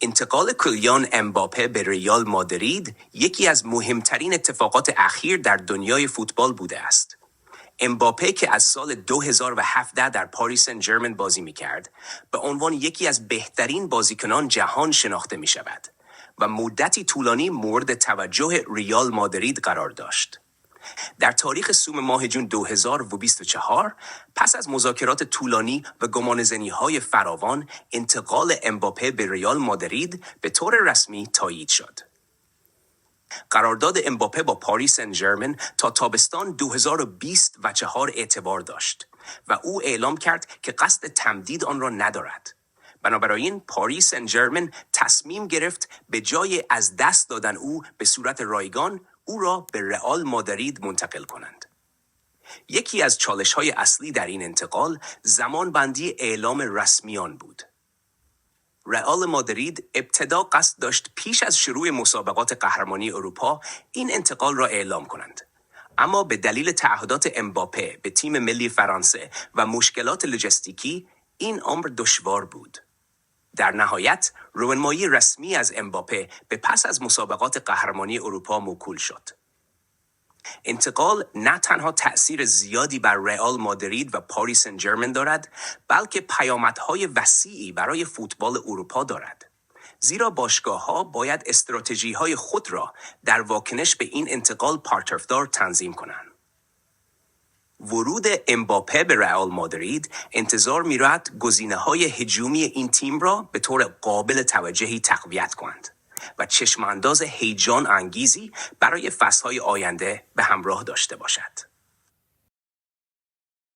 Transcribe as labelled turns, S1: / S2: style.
S1: انتقال کیلیان امباپه به ریال مادرید یکی از مهمترین اتفاقات اخیر در دنیای فوتبال بوده است. امباپه که از سال 2017 در پاریس سن ژرمن بازی می‌کرد، به عنوان یکی از بهترین بازیکنان جهان شناخته می‌شود و مدتی طولانی مورد توجه ریال مادرید قرار داشت. در تاریخ سوم ماه جون 2024 پس از مذاکرات طولانی و گمانه‌زنی‌های فراوان، انتقال امباپه به ریال مادرید به طور رسمی تایید شد. قرارداد امباپه با پاریس سن ژرمن تا تابستان 2024 اعتبار داشت و او اعلام کرد که قصد تمدید آن را ندارد. بنابراین پاریس سن ژرمن تصمیم گرفت به جای از دست دادن او به صورت رایگان، او را به رئال مادرید منتقل کنند. یکی از چالش‌های اصلی در این انتقال زمانبندی اعلام رسمیان بود. رئال مادرید ابتدا قصد داشت پیش از شروع مسابقات قهرمانی اروپا این انتقال را اعلام کنند. اما به دلیل تعهدات امباپه به تیم ملی فرانسه و مشکلات لوجستیکی این امر دشوار بود. در نهایت روانمایی رسمی از امباپه به پس از مسابقات قهرمانی اروپا موکول شد. انتقال نه تنها تأثیر زیادی بر رئال مادرید و پاریس سن ژرمن دارد، بلکه پیامدهای وسیعی برای فوتبال اروپا دارد. زیرا باشگاه‌ها باید استراتژی‌های خود را در واکنش به این انتقال پرطرفدار تنظیم کنند. ورود امباپه به رئال مادرید انتظار می‌رود گزینه‌های هجومی این تیم را به طور قابل توجهی تقویت کنند و چشمانداز هیجان انگیزی برای فصل‌های آینده به همراه داشته باشد.